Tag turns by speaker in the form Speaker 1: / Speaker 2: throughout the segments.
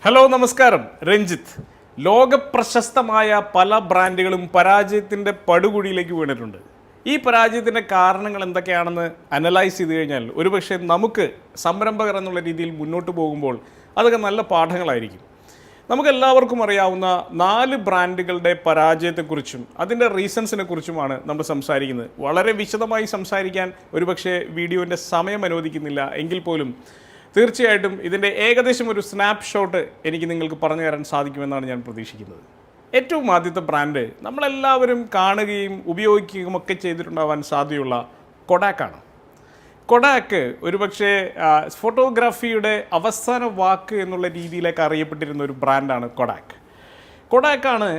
Speaker 1: Hello നമസ്കാരം, രഞ്ജിത്ത്. ലോകപ്രശസ്തമായ പല ബ്രാൻഡുകളും പരാജയത്തിൻ്റെ പടുകുഴിയിലേക്ക് വീണിട്ടുണ്ട്. ഈ പരാജയത്തിൻ്റെ കാരണങ്ങൾ എന്തൊക്കെയാണെന്ന് അനലൈസ് ചെയ്ത് കഴിഞ്ഞാൽ ഒരുപക്ഷെ നമുക്ക് സംരംഭകർ എന്നുള്ള രീതിയിൽ മുന്നോട്ട് പോകുമ്പോൾ അതൊക്കെ നല്ല പാഠങ്ങളായിരിക്കും. നമുക്കെല്ലാവർക്കും അറിയാവുന്ന 4 ബ്രാൻഡുകളുടെ പരാജയത്തെക്കുറിച്ചും അതിൻ്റെ റീസൺസിനെ കുറിച്ചുമാണ് നമ്മൾ സംസാരിക്കുന്നത്. വളരെ വിശദമായി സംസാരിക്കാൻ ഒരുപക്ഷെ വീഡിയോൻ്റെ സമയം അനുവദിക്കുന്നില്ല എങ്കിൽ പോലും തീർച്ചയായിട്ടും ഇതിൻ്റെ ഏകദേശം ഒരു സ്നാപ്ഷോട്ട് എനിക്ക് നിങ്ങൾക്ക് പറഞ്ഞു തരാൻ സാധിക്കുമെന്നാണ് ഞാൻ പ്രതീക്ഷിക്കുന്നത്. ഏറ്റവും ആദ്യത്തെ ബ്രാൻഡ് നമ്മളെല്ലാവരും കാണുകയും ഉപയോഗിക്കുകയും ഒക്കെ ചെയ്തിട്ടുണ്ടാവാൻ സാധ്യതയുള്ള കൊഡാക്കാണ്. കൊഡാക്ക് ഒരുപക്ഷെ ഫോട്ടോഗ്രാഫിയുടെ അവസാന വാക്ക് എന്നുള്ള രീതിയിലേക്ക് അറിയപ്പെട്ടിരുന്ന ഒരു ബ്രാൻഡാണ് കൊഡാക്ക്. കൊഡാക്കാണ്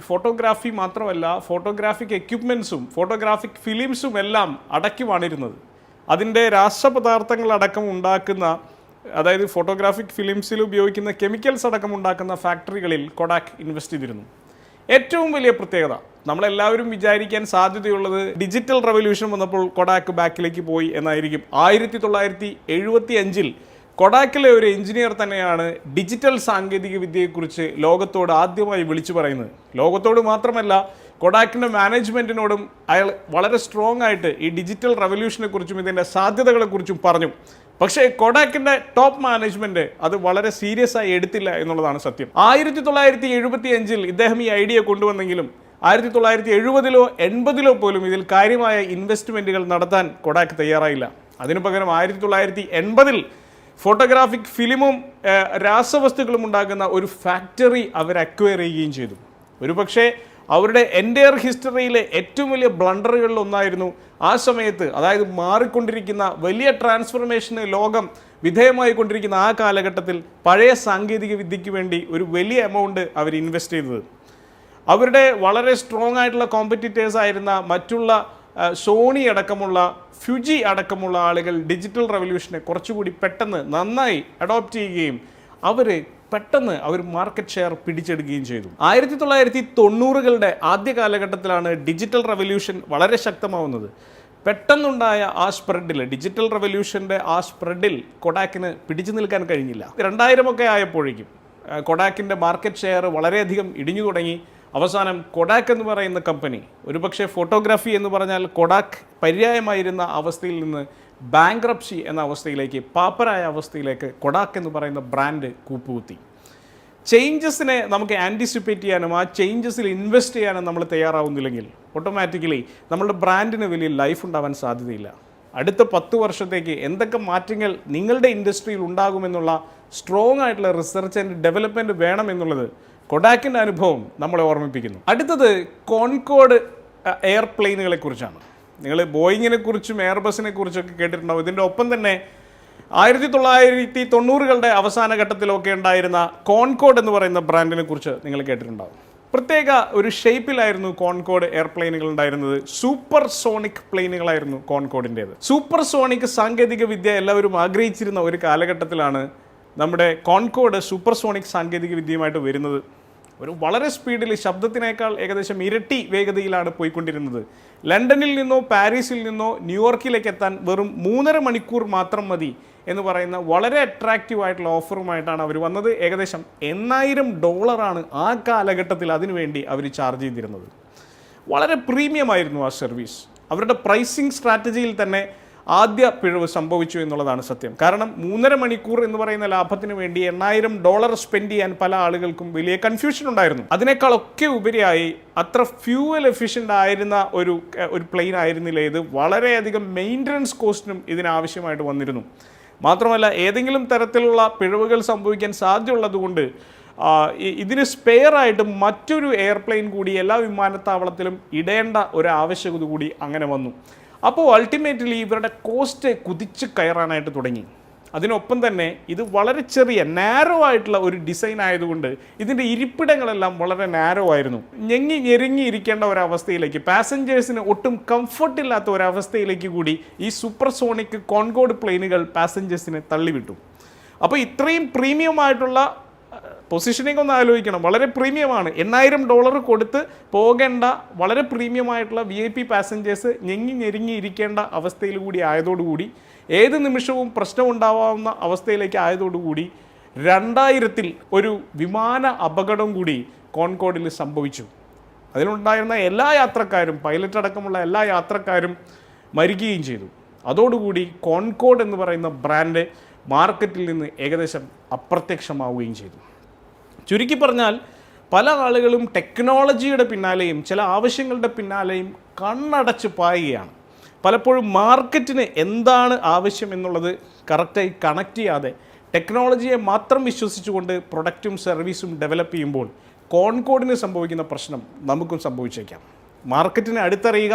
Speaker 1: ഫോട്ടോഗ്രാഫി മാത്രമല്ല ഫോട്ടോഗ്രാഫിക് എക്യുപ്മെൻറ്റ്സും ഫോട്ടോഗ്രാഫിക് ഫിലിംസും എല്ലാം അടക്കി വാണിരുന്നത്. അതിൻ്റെ രാസപദാർത്ഥങ്ങളടക്കം ഉണ്ടാക്കുന്ന, അതായത് ഫോട്ടോഗ്രാഫിക് ഫിലിംസിൽ ഉപയോഗിക്കുന്ന കെമിക്കൽസ് അടക്കം ഉണ്ടാക്കുന്ന ഫാക്ടറികളിൽ കൊഡാക്ക് ഇൻവെസ്റ്റ് ചെയ്തിരുന്നു. ഏറ്റവും വലിയ പ്രത്യേകത, നമ്മളെല്ലാവരും വിചാരിക്കാൻ സാധ്യതയുള്ളത് ഡിജിറ്റൽ റവല്യൂഷൻ വന്നപ്പോൾ കൊഡാക്ക് ബാക്കിലേക്ക് പോയി എന്നായിരിക്കും. 1975 കൊഡാക്കിലെ ഒരു എഞ്ചിനീയർ തന്നെയാണ് ഡിജിറ്റൽ സാങ്കേതിക വിദ്യയെക്കുറിച്ച് ലോകത്തോട് ആദ്യമായി വിളിച്ചു പറയുന്നത്. ലോകത്തോട് മാത്രമല്ല, കൊഡാക്കിൻ്റെ മാനേജ്മെൻറ്റിനോടും അയാൾ വളരെ സ്ട്രോങ് ആയിട്ട് ഈ ഡിജിറ്റൽ റവല്യൂഷനെ കുറിച്ചും ഇതിൻ്റെ സാധ്യതകളെക്കുറിച്ചും പറഞ്ഞു. പക്ഷേ കൊഡാക്കിൻ്റെ ടോപ്പ് മാനേജ്മെൻറ്റ് അത് വളരെ സീരിയസ് ആയി എടുത്തില്ല എന്നുള്ളതാണ് സത്യം. 1975 ഇദ്ദേഹം ഈ ഐഡിയ കൊണ്ടുവന്നെങ്കിലും 1970-ലോ 80-ലോ പോലും ഇതിൽ കാര്യമായ ഇൻവെസ്റ്റ്മെൻറ്റുകൾ നടത്താൻ കൊഡാക്ക് തയ്യാറായില്ല. അതിനു പകരം 1980-ൽ ഫോട്ടോഗ്രാഫിക് ഫിലിമും രാസവസ്തുക്കളും ഉണ്ടാക്കുന്ന ഒരു ഫാക്ടറി അവർ അക്വയർ ചെയ്യുകയും ചെയ്തു. ഒരുപക്ഷെ അവരുടെ എൻ്റയർ ഹിസ്റ്ററിയിലെ ഏറ്റവും വലിയ ബ്ലണ്ടറുകളിൽ ഒന്നായിരുന്നു ആ സമയത്ത്. അതായത് മാറിക്കൊണ്ടിരിക്കുന്ന വലിയ ട്രാൻസ്ഫോർമേഷന് ലോകം വിധേയമായി കൊണ്ടിരിക്കുന്ന ആ കാലഘട്ടത്തിൽ പഴയ സാങ്കേതിക വിദ്യയ്ക്ക് വേണ്ടി ഒരു വലിയ എമൗണ്ട് അവർ ഇൻവെസ്റ്റ് ചെയ്തത്. അവരുടെ വളരെ സ്ട്രോങ് ആയിട്ടുള്ള കോമ്പറ്റീറ്റേഴ്സ് ആയിരുന്ന മറ്റുള്ള സോണി അടക്കമുള്ള ഫ്യൂജി അടക്കമുള്ള ആളുകൾ ഡിജിറ്റൽ റവല്യൂഷനെ കുറച്ചുകൂടി പെട്ടെന്ന് നന്നായി അഡോപ്റ്റ് ചെയ്യുകയും പെട്ടെന്ന് അവർ മാർക്കറ്റ് ഷെയർ പിടിച്ചെടുക്കുകയും ചെയ്തു. 1990-കളുടെ ആദ്യ കാലഘട്ടത്തിലാണ് ഡിജിറ്റൽ റവല്യൂഷൻ വളരെ ശക്തമാവുന്നത്. പെട്ടെന്നുണ്ടായ ആ സ്പ്രെഡിൽ, ഡിജിറ്റൽ റവല്യൂഷൻ്റെ ആ സ്പ്രെഡിൽ കൊഡാക്കിന് പിടിച്ചു നിൽക്കാൻ കഴിഞ്ഞില്ല. 2000 ആയപ്പോഴേക്കും കൊഡാക്കിൻ്റെ മാർക്കറ്റ് ഷെയർ വളരെയധികം ഇടിഞ്ഞു തുടങ്ങി. അവസാനം കൊഡാക്ക് എന്ന് പറയുന്ന കമ്പനി, ഒരുപക്ഷെ ഫോട്ടോഗ്രാഫി എന്ന് പറഞ്ഞാൽ കൊഡാക്ക് പര്യായമായിരുന്ന അവസ്ഥയിൽ നിന്ന് ബാങ്ക്രപ്സി എന്ന അവസ്ഥയിലേക്ക്, പാപ്പരായ അവസ്ഥയിലേക്ക് കൊഡാക്ക് എന്ന് പറയുന്ന ബ്രാൻഡ് കൂപ്പുകുത്തി. ചേഞ്ചസിനെ നമുക്ക് ആൻറ്റിസിപ്പേറ്റ് ചെയ്യാനും ആ ചേഞ്ചസിൽ ഇൻവെസ്റ്റ് ചെയ്യാനും നമ്മൾ തയ്യാറാവുന്നില്ലെങ്കിൽ ഓട്ടോമാറ്റിക്കലി നമ്മളുടെ ബ്രാൻഡിന് വലിയ ലൈഫ് ഉണ്ടാവാൻ സാധ്യതയില്ല. അടുത്ത 10 വർഷത്തേക്ക് എന്തൊക്കെ മാറ്റങ്ങൾ നിങ്ങളുടെ ഇൻഡസ്ട്രിയിൽ ഉണ്ടാകുമെന്നുള്ള സ്ട്രോങ് ആയിട്ടുള്ള റിസർച്ച് ആൻഡ് ഡെവലപ്മെൻറ്റ് വേണമെന്നുള്ളത് കൊഡാക്കിൻ്റെ അനുഭവം നമ്മളെ ഓർമ്മിപ്പിക്കുന്നു. അടുത്തത് കോൺകോർഡ് എയർപ്ലെയിനുകളെ കുറിച്ചാണ്. നിങ്ങൾ ബോയിങ്ങിനെ കുറിച്ചും എയർബസിനെ കുറിച്ചൊക്കെ കേട്ടിട്ടുണ്ടാവും. ഇതിൻ്റെ ഒപ്പം തന്നെ 1990-കളുടെ അവസാന ഘട്ടത്തിലൊക്കെ ഉണ്ടായിരുന്ന കോൺകോർഡ് എന്ന് പറയുന്ന ബ്രാൻഡിനെ കുറിച്ച് നിങ്ങൾ കേട്ടിട്ടുണ്ടാവും. പ്രത്യേക ഒരു ഷേപ്പിലായിരുന്നു കോൺകോർഡ് എയർപ്ലെയിനുകൾ ഉണ്ടായിരുന്നത്. സൂപ്പർ സോണിക് പ്ലെയിനുകളായിരുന്നു കോൺകോർഡിൻ്റേത്. സൂപ്പർ സോണിക് സാങ്കേതിക വിദ്യ എല്ലാവരും ആഗ്രഹിച്ചിരുന്ന ഒരു കാലഘട്ടത്തിലാണ് നമ്മുടെ കോൺകോർഡ് സൂപ്പർ സോണിക് സാങ്കേതിക വിദ്യയുമായിട്ട് വരുന്നത്. ഒരു വളരെ സ്പീഡിൽ, ശബ്ദത്തിനേക്കാൾ ഏകദേശം ഇരട്ടി വേഗതയിലാണ് പോയിക്കൊണ്ടിരുന്നത്. ലണ്ടനിൽ നിന്നോ പാരീസിൽ നിന്നോ ന്യൂയോർക്കിലേക്ക് എത്താൻ വെറും 3.5 മണിക്കൂർ മാത്രം മതി എന്ന് പറയുന്ന വളരെ അട്രാക്റ്റീവ് ആയിട്ടുള്ള ഓഫറുമായിട്ടാണ് അവർ വന്നത്. ഏകദേശം $8,000 ആ കാലഘട്ടത്തിൽ അതിനുവേണ്ടി അവർ ചാർജ് ചെയ്തിരുന്നത്. വളരെ പ്രീമിയം ആയിരുന്നു ആ സർവീസ്. അവരുടെ പ്രൈസിങ് സ്ട്രാറ്റജിയിൽ തന്നെ ആദ്യ പിഴവ് സംഭവിച്ചു എന്നുള്ളതാണ് സത്യം. കാരണം 3.5 മണിക്കൂർ എന്ന് പറയുന്ന ലാഭത്തിന് വേണ്ടി $8,000 സ്പെൻഡ് ചെയ്യാൻ പല ആളുകൾക്കും വലിയ കൺഫ്യൂഷൻ ഉണ്ടായിരുന്നു. അതിനേക്കാളൊക്കെ ഉപരിയായി അത്ര ഫ്യൂവൽ എഫിഷ്യൻ്റ് ആയിരുന്ന ഒരു പ്ലെയിൻ ആയിരുന്നില്ല ഇത്. വളരെയധികം മെയിൻ്റനൻസ് കോസ്റ്റിനും ഇതിനാവശ്യമായിട്ട് വന്നിരുന്നു. മാത്രമല്ല, ഏതെങ്കിലും തരത്തിലുള്ള പിഴവുകൾ സംഭവിക്കാൻ സാധ്യതയുള്ളതുകൊണ്ട് ഇതിന് സ്പെയറായിട്ട് മറ്റൊരു എയർപ്ലെയിൻ കൂടി എല്ലാ വിമാനത്താവളത്തിലും ഇടേണ്ട ഒരു ആവശ്യകത കൂടി അങ്ങനെ വന്നു. അപ്പോൾ അൾട്ടിമേറ്റ്ലി ഇവരുടെ കോസ്റ്റ് കുതിച്ച് കയറാനായിട്ട് തുടങ്ങി. അതിനൊപ്പം തന്നെ ഇത് വളരെ ചെറിയ നാരോ ആയിട്ടുള്ള ഒരു ഡിസൈൻ ആയതുകൊണ്ട് ഇതിൻ്റെ ഇരിപ്പിടങ്ങളെല്ലാം വളരെ നാരോ ആയിരുന്നു. ഞെരുങ്ങി ഇരിക്കേണ്ട ഒരവസ്ഥയിലേക്ക്, പാസഞ്ചേഴ്സിന് ഒട്ടും കംഫർട്ടില്ലാത്ത ഒരവസ്ഥയിലേക്ക് കൂടി ഈ സൂപ്പർ സോണിക് കോൺകോർഡ് പ്ലെയിനുകൾ പാസഞ്ചേഴ്സിനെ തള്ളിവിട്ടു. അപ്പോൾ ഇത്രയും പ്രീമിയം ആയിട്ടുള്ള പൊസിഷനിങ് ഒന്ന് ആലോചിക്കണം. വളരെ പ്രീമിയമാണ്. $8,000 കൊടുത്ത് പോകേണ്ട വളരെ പ്രീമിയമായിട്ടുള്ള VIP പാസഞ്ചേഴ്സ് ഞെരുങ്ങി ഇരിക്കേണ്ട അവസ്ഥയിൽ കൂടി ആയതോടുകൂടി, ഏത് നിമിഷവും പ്രശ്നം ഉണ്ടാവാവുന്ന അവസ്ഥയിലേക്ക് ആയതോടുകൂടി 2000 ഒരു വിമാന അപകടം കൂടി കോൺകോഡിൽ സംഭവിച്ചു. അതിലുണ്ടായിരുന്ന എല്ലാ യാത്രക്കാരും, പൈലറ്റ് അടക്കമുള്ള എല്ലാ യാത്രക്കാരും മരിക്കുകയും ചെയ്തു. അതോടുകൂടി കോൺകോഡ് എന്ന് പറയുന്ന ബ്രാൻഡ് മാർക്കറ്റിൽ നിന്ന് ഏകദേശം അപ്രത്യക്ഷമാവുകയും ചെയ്തു. ചുരുക്കി പറഞ്ഞാൽ പല ആളുകളും ടെക്നോളജിയുടെ പിന്നാലെയും ചില ആവശ്യങ്ങളുടെ പിന്നാലെയും കണ്ണടച്ച് പായുകയാണ്. പലപ്പോഴും മാർക്കറ്റിന് എന്താണ് ആവശ്യം എന്നുള്ളത് കറക്റ്റായി കണക്ട് ചെയ്യാതെ ടെക്നോളജിയെ മാത്രം വിശ്വസിച്ചുകൊണ്ട് പ്രൊഡക്റ്റും സർവീസും ഡെവലപ്പ് ചെയ്യുമ്പോൾ കോൺകോഡിന് സംഭവിക്കുന്ന പ്രശ്നം നമുക്കും സംഭവിച്ചേക്കാം. മാർക്കറ്റിനെ അടുത്തറിയുക,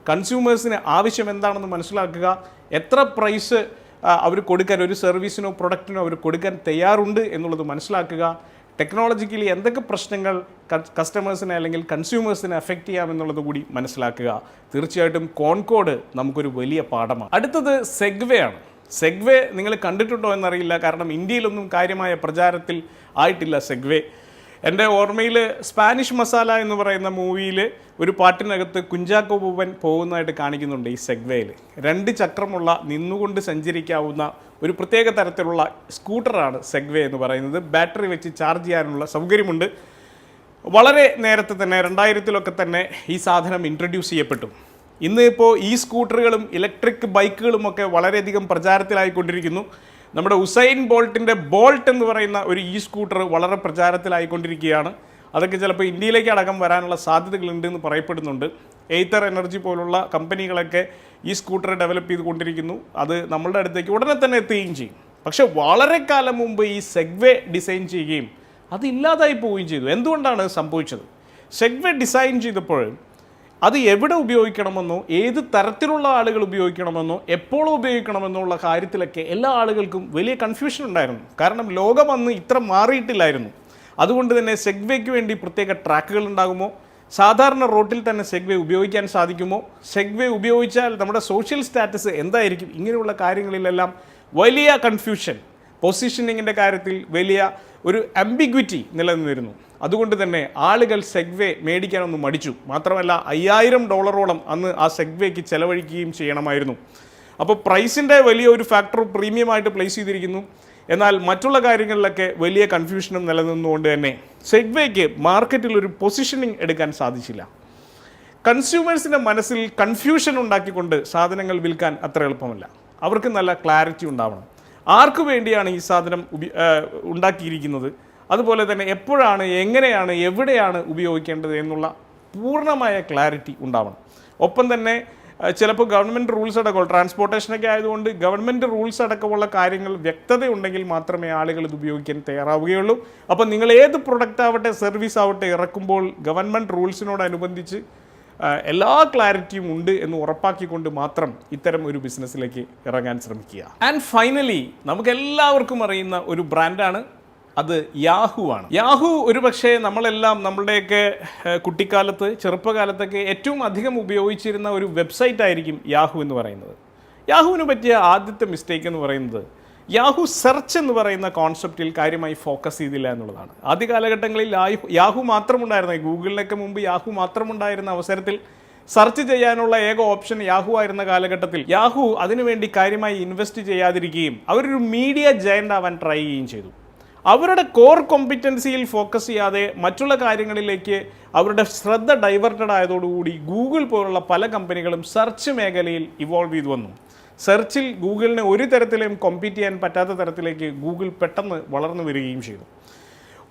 Speaker 1: കൺസ്യൂമേഴ്സിന് ആവശ്യം എന്താണെന്ന് മനസ്സിലാക്കുക, എത്ര പ്രൈസ് അവർ കൊടുക്കാൻ, ഒരു സർവീസിനോ പ്രൊഡക്റ്റിനോ അവർ കൊടുക്കാൻ തയ്യാറുണ്ട് എന്നുള്ളത് മനസ്സിലാക്കുക, ടെക്നോളജിക്കലി എന്തൊക്കെ പ്രശ്നങ്ങൾ കസ്റ്റമേഴ്സിനെ അല്ലെങ്കിൽ കൺസ്യൂമേഴ്സിനെ അഫക്റ്റ് ചെയ്യാമെന്നുള്ളത് കൂടി മനസ്സിലാക്കുക. തീർച്ചയായിട്ടും കോൺകോഡ് നമുക്കൊരു വലിയ പാഠമാണ്. അടുത്തത് സെഗ്വേ ആണ്. സെഗ്വേ നിങ്ങൾ കണ്ടിട്ടുണ്ടോ എന്നറിയില്ല, കാരണം ഇന്ത്യയിലൊന്നും കാര്യമായ പ്രചാരത്തിൽ ആയിട്ടില്ല സെഗ്വേ. എൻ്റെ ഓർമ്മയിൽ സ്പാനിഷ് മസാല എന്ന് പറയുന്ന മൂവിയിൽ ഒരു പാട്ടിനകത്ത് കുഞ്ചാക്കോ ബോബൻ പോകുന്നതായിട്ട് കാണിക്കുന്നുണ്ട്. ഈ സെഗ്വേയിൽ 2 ചക്രമുള്ള നിന്നുകൊണ്ട് സഞ്ചരിക്കാവുന്ന ഒരു പ്രത്യേക തരത്തിലുള്ള സ്കൂട്ടറാണ് സെഗ്വേ എന്ന് പറയുന്നത്. ബാറ്ററി വെച്ച് ചാർജ് ചെയ്യാനുള്ള സൗകര്യമുണ്ട്. വളരെ നേരത്തെ തന്നെ 2000-ലൊക്കെ തന്നെ ഈ സാധനം ഇൻട്രൊഡ്യൂസ് ചെയ്യപ്പെട്ടു. ഇന്ന് ഇപ്പോൾ ഈ സ്കൂട്ടറുകളും ഇലക്ട്രിക് ബൈക്കുകളുമൊക്കെ വളരെയധികം പ്രചാരത്തിലായിക്കൊണ്ടിരിക്കുന്നു. നമ്മുടെ ഉസൈൻ ബോൾട്ടിൻ്റെ ബോൾട്ട് എന്ന് പറയുന്ന ഒരു സ്കൂട്ടർ വളരെ പ്രചാരത്തിലായിക്കൊണ്ടിരിക്കുകയാണ്. അതൊക്കെ ചിലപ്പോൾ ഇന്ത്യയിലേക്ക് അടക്കം വരാനുള്ള സാധ്യതകളുണ്ട് എന്ന് പറയപ്പെടുന്നുണ്ട്. എയ്ത്തർ എനർജി പോലുള്ള കമ്പനികളൊക്കെ ഈ സ്കൂട്ടർ ഡെവലപ്പ് ചെയ്തുകൊണ്ടിരിക്കുന്നു. അത് നമ്മളുടെ അടുത്തേക്ക് ഉടനെ തന്നെ എത്തുകയും ചെയ്യും. പക്ഷേ വളരെ കാലം മുമ്പ് ഈ സെഗ്വേ ഡിസൈൻ ചെയ്യുകയും അത് ഇല്ലാതായി പോവുകയും ചെയ്തു. എന്തുകൊണ്ടാണ് സംഭവിച്ചത്? സെഗ്വേ ഡിസൈൻ ചെയ്തപ്പോൾ അത് എവിടെ ഉപയോഗിക്കണമെന്നോ ഏത് തരത്തിലുള്ള ആളുകൾ ഉപയോഗിക്കണമെന്നോ എപ്പോഴും ഉപയോഗിക്കണമെന്നോ ഉള്ള കാര്യത്തിലൊക്കെ എല്ലാ ആളുകൾക്കും വലിയ കൺഫ്യൂഷൻ ഉണ്ടായിരുന്നു. കാരണം ലോകം അന്ന് ഇത്ര മാറിയിട്ടില്ലായിരുന്നു. അതുകൊണ്ട് തന്നെ സെഗ്വേക്ക് വേണ്ടി പ്രത്യേക ട്രാക്കുകൾ ഉണ്ടാകുമോ, സാധാരണ റോട്ടിൽ തന്നെ സെഗ്വേ ഉപയോഗിക്കാൻ സാധിക്കുമോ, സെഗ്വേ ഉപയോഗിച്ചാൽ നമ്മുടെ സോഷ്യൽ സ്റ്റാറ്റസ് എന്തായിരിക്കും, ഇങ്ങനെയുള്ള കാര്യങ്ങളിലെല്ലാം വലിയ കൺഫ്യൂഷൻ, പൊസിഷനിങ്ങിൻ്റെ കാര്യത്തിൽ വലിയ ഒരു ആംബിഗ്വിറ്റി നിലനിന്നിരുന്നു. അതുകൊണ്ട് തന്നെ ആളുകൾ സെഗ്വേ മേടിക്കാനൊന്നും മടിച്ചു. മാത്രമല്ല $5000 അന്ന് ആ സെഗ്വേക്ക് ചെലവഴിക്കുകയും ചെയ്യണമായിരുന്നു. അപ്പോൾ പ്രൈസിൻ്റെ വലിയ ഒരു ഫാക്ടർ പ്രീമിയമായിട്ട് പ്ലേസ് ചെയ്തിരിക്കുന്നു. എന്നാൽ മറ്റുള്ള കാര്യങ്ങളിലൊക്കെ വലിയ കൺഫ്യൂഷനും നിലനിന്നുകൊണ്ട് തന്നെ സെഗ്വേക്ക് മാർക്കറ്റിൽ ഒരു പൊസിഷനിങ് എടുക്കാൻ സാധിച്ചില്ല. കൺസ്യൂമേഴ്സിൻ്റെ മനസ്സിൽ കൺഫ്യൂഷൻ ഉണ്ടാക്കിക്കൊണ്ട് സാധനങ്ങൾ വിൽക്കാൻ അത്ര എളുപ്പമല്ല. അവർക്ക് നല്ല ക്ലാരിറ്റി ഉണ്ടാവണം. ആർക്കു വേണ്ടിയാണ് ഈ സാധനം ഉണ്ടാക്കിയിരിക്കുന്നത്, അതുപോലെ തന്നെ എപ്പോഴാണ്, എങ്ങനെയാണ്, എവിടെയാണ് ഉപയോഗിക്കേണ്ടത് എന്നുള്ള പൂർണ്ണമായ ക്ലാരിറ്റി ഉണ്ടാവണം. ഒപ്പം തന്നെ ചിലപ്പോൾ ഗവൺമെൻറ് റൂൾസ് അടക്കം, ട്രാൻസ്പോർട്ടേഷനൊക്കെ ആയതുകൊണ്ട് ഗവൺമെൻറ് റൂൾസ് അടക്കമുള്ള കാര്യങ്ങൾ വ്യക്തതയുണ്ടെങ്കിൽ മാത്രമേ ആളുകൾ ഇത് ഉപയോഗിക്കാൻ തയ്യാറാവുകയുള്ളൂ. അപ്പം നിങ്ങൾ ഏത് പ്രൊഡക്റ്റ് ആവട്ടെ സർവീസ് ആവട്ടെ ഇറക്കുമ്പോൾ ഗവൺമെൻറ് റൂൾസിനോടനുബന്ധിച്ച് എല്ലാ ക്ലാരിറ്റിയും ഉണ്ട് എന്ന് ഉറപ്പാക്കിക്കൊണ്ട് മാത്രം ഇത്തരം ഒരു ബിസിനസ്സിലേക്ക് ഇറങ്ങാൻ ശ്രമിക്കുക. ആൻഡ് ഫൈനലി നമുക്കെല്ലാവർക്കും അറിയുന്ന ഒരു ബ്രാൻഡാണ്, അത് യാഹു ആണ്. യാഹു ഒരു പക്ഷേ നമ്മളെല്ലാം നമ്മളുടെയൊക്കെ കുട്ടിക്കാലത്ത് ചെറുപ്പകാലത്തൊക്കെ ഏറ്റവും അധികം ഉപയോഗിച്ചിരുന്ന ഒരു വെബ്സൈറ്റ് ആയിരിക്കും യാഹു എന്ന് പറയുന്നത്. യാഹുവിന് പറ്റിയ ആദ്യത്തെ മിസ്റ്റേക്ക് എന്ന് പറയുന്നത് യാഹു സെർച്ച് എന്ന് പറയുന്ന കോൺസെപ്റ്റിൽ കാര്യമായി ഫോക്കസ് ചെയ്തില്ല എന്നുള്ളതാണ്. ആദ്യ കാലഘട്ടങ്ങളിൽ യാഹു മാത്രമുണ്ടായിരുന്ന, ഗൂഗിളിനൊക്കെ മുമ്പ് യാഹു മാത്രമുണ്ടായിരുന്ന അവസരത്തിൽ സെർച്ച് ചെയ്യാനുള്ള ഏക ഓപ്ഷൻ യാഹു ആയിരുന്ന കാലഘട്ടത്തിൽ യാഹു അതിനുവേണ്ടി കാര്യമായി ഇൻവെസ്റ്റ് ചെയ്യാതിരിക്കുകയും അവരൊരു മീഡിയ ജയൻ്റ് ആവാൻ ട്രൈ ചെയ്യുകയും ചെയ്തു. അവരുടെ കോർ കോമ്പിറ്റൻസിയിൽ ഫോക്കസ് ചെയ്യാതെ മറ്റുള്ള കാര്യങ്ങളിലേക്ക് അവരുടെ ശ്രദ്ധ ഡൈവേർട്ടഡ് ആയതോടുകൂടി ഗൂഗിൾ പോലുള്ള പല കമ്പനികളും സെർച്ച് മേഖലയിൽ ഇവോൾവ് ചെയ്തു വന്നു. സെർച്ചിൽ ഗൂഗിളിന് ഒരു തരത്തിലും കോമ്പീറ്റ് ചെയ്യാൻ പറ്റാത്ത തരത്തിലേക്ക് ഗൂഗിൾ പെട്ടെന്ന് വളർന്നു വരികയും ചെയ്തു.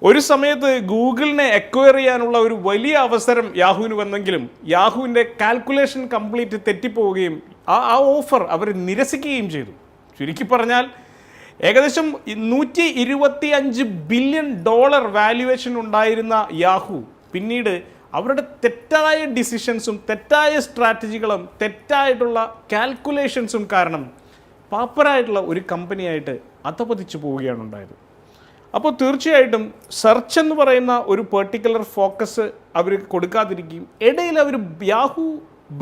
Speaker 1: ഒരു സമയത്ത് ഗൂഗിളിനെ എക്വയർ ചെയ്യാനുള്ള ഒരു വലിയ അവസരം യാഹുവിന് വന്നെങ്കിലും യാഹുവിൻ്റെ കാൽക്കുലേഷൻ കംപ്ലീറ്റ് തെറ്റിപ്പോവുകയും ആ ഓഫർ അവർ നിരസിക്കുകയും ചെയ്തു. ചുരുക്കി പറഞ്ഞാൽ ഏകദേശം $125 ബില്യൺ വാല്യുവേഷൻ ഉണ്ടായിരുന്ന യാഹു പിന്നീട് അവരുടെ തെറ്റായ ഡിസിഷൻസും തെറ്റായ സ്ട്രാറ്റജികളും തെറ്റായിട്ടുള്ള കാൽക്കുലേഷൻസും കാരണം പാപ്പറായിട്ടുള്ള ഒരു കമ്പനിയായിട്ട് അധപതിച്ചു പോവുകയാണ് ഉണ്ടായത്. അപ്പോൾ തീർച്ചയായിട്ടും സെർച്ച് എന്ന് പറയുന്ന ഒരു പെർട്ടിക്കുലർ ഫോക്കസ് അവർ കൊടുക്കാതിരിക്കുകയും ഇടയിൽ അവർ യാഹു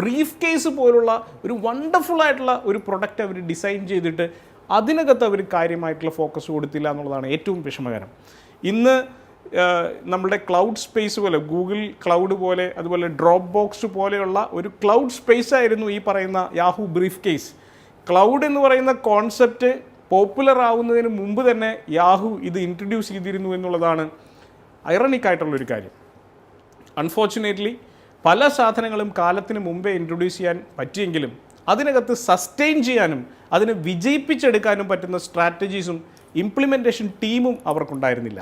Speaker 1: ബ്രീഫ് കേസ് പോലുള്ള ഒരു വണ്ടർഫുൾ ആയിട്ടുള്ള ഒരു പ്രൊഡക്റ്റ് അവർ ഡിസൈൻ ചെയ്തിട്ട് അതിനകത്ത് അവർ കാര്യമായിട്ടുള്ള ഫോക്കസ് കൊടുത്തില്ല എന്നുള്ളതാണ് ഏറ്റവും വിഷമകരം. ഇന്ന് നമ്മുടെ ക്ലൗഡ് സ്പേസ് പോലെ, ഗൂഗിൾ ക്ലൗഡ് പോലെ, അതുപോലെ ഡ്രോപ്പ് ബോക്സ് പോലെയുള്ള ഒരു ക്ലൗഡ് സ്പേസ് ആയിരുന്നു ഈ പറയുന്ന യാഹു ബ്രീഫ് കേസ്. ക്ലൗഡ് എന്ന് പറയുന്ന കോൺസെപ്റ്റ് പോപ്പുലർ ആവുന്നതിന് മുമ്പ് തന്നെ യാഹു ഇത് ഇൻട്രൊഡ്യൂസ് ചെയ്തിരുന്നു എന്നുള്ളതാണ് ഐറണിക് ആയിട്ടുള്ളൊരു കാര്യം. അൺഫോർച്ചുനേറ്റ്ലി പല സാധനങ്ങളും കാലത്തിന് മുമ്പേ ഇൻട്രൊഡ്യൂസ് ചെയ്യാൻ പറ്റിയെങ്കിലും അതിനകത്ത് സസ്റ്റെയിൻ ചെയ്യാനും അതിനെ വിജയിപ്പിച്ചെടുക്കാനും പറ്റുന്ന സ്ട്രാറ്റജീസും ഇംപ്ലിമെൻറ്റേഷൻ ടീമും അവർക്കുണ്ടായിരുന്നില്ല.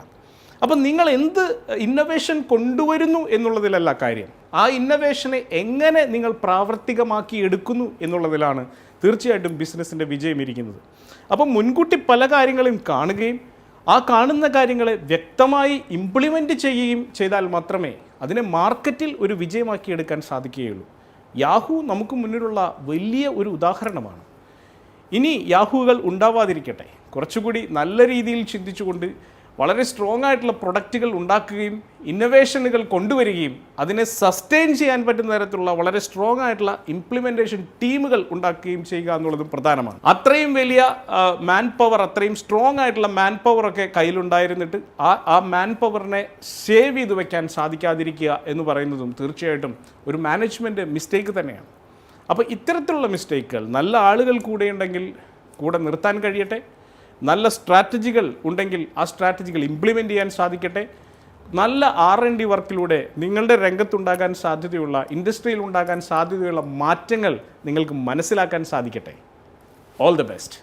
Speaker 1: അപ്പം നിങ്ങൾ എന്ത് ഇന്നൊവേഷൻ കൊണ്ടുവരുന്നു എന്നുള്ളതിലല്ല കാര്യം, ആ ഇന്നൊവേഷനെ എങ്ങനെ നിങ്ങൾ പ്രാവർത്തികമാക്കി എടുക്കുന്നു എന്നുള്ളതിലാണ് തീർച്ചയായിട്ടും ബിസിനസ്സിൻ്റെ വിജയം ഇരിക്കുന്നത്. അപ്പം മുൻകൂട്ടി പല കാര്യങ്ങളും കാണുകയും ആ കാണുന്ന കാര്യങ്ങളെ വ്യക്തമായി ഇംപ്ലിമെൻറ്റ് ചെയ്യുകയും ചെയ്താൽ മാത്രമേ അതിനെ മാർക്കറ്റിൽ ഒരു വിജയമാക്കി എടുക്കാൻ സാധിക്കുകയുള്ളൂ. യാഹു നമുക്ക് മുന്നിലുള്ള വലിയ ഒരു ഉദാഹരണമാണ്. ഇനി യാഹുകൾ ഉണ്ടാവാതിരിക്കട്ടെ, കുറച്ചുകൂടി നല്ല രീതിയിൽ ചിന്തിച്ചുകൊണ്ട് വളരെ സ്ട്രോങ് ആയിട്ടുള്ള പ്രൊഡക്റ്റുകൾ ഉണ്ടാക്കുകയും ഇന്നൊവേഷനുകൾ കൊണ്ടുവരികയും അതിനെ സസ്റ്റെയിൻ ചെയ്യാൻ പറ്റുന്ന തരത്തിലുള്ള വളരെ സ്ട്രോങ് ആയിട്ടുള്ള ഇംപ്ലിമെൻറ്റേഷൻ ടീമുകൾ ഉണ്ടാക്കുകയും ചെയ്യുക എന്നുള്ളതും പ്രധാനമാണ്. അത്രയും വലിയ മാൻ പവർ, അത്രയും സ്ട്രോങ് ആയിട്ടുള്ള മാൻ പവറൊക്കെ കയ്യിലുണ്ടായിരുന്നിട്ട് ആ മാൻ പവറിനെ സേവ് ചെയ്ത് വയ്ക്കാൻ സാധിക്കാതിരിക്കുക എന്ന് പറയുന്നതും തീർച്ചയായിട്ടും ഒരു മാനേജ്മെൻറ്റ് മിസ്റ്റേക്ക് തന്നെയാണ്. അപ്പോൾ ഇത്തരത്തിലുള്ള മിസ്റ്റേക്കുകൾ നല്ല ആളുകൾ കൂടെയുണ്ടെങ്കിൽ കൂടെ നിർത്താൻ കഴിയട്ടെ, നല്ല സ്ട്രാറ്റജികൾ ഉണ്ടെങ്കിൽ ആ സ്ട്രാറ്റജികൾ ഇംപ്ലിമെൻ്റ് ചെയ്യാൻ സാധിക്കട്ടെ, നല്ല R&D വർക്കിലൂടെ നിങ്ങളുടെ രംഗത്തുണ്ടാകാൻ സാധ്യതയുള്ള, ഇൻഡസ്ട്രിയിൽ ഉണ്ടാകാൻ സാധ്യതയുള്ള മാറ്റങ്ങൾ നിങ്ങൾക്ക് മനസ്സിലാക്കാൻ സാധിക്കട്ടെ. All the best.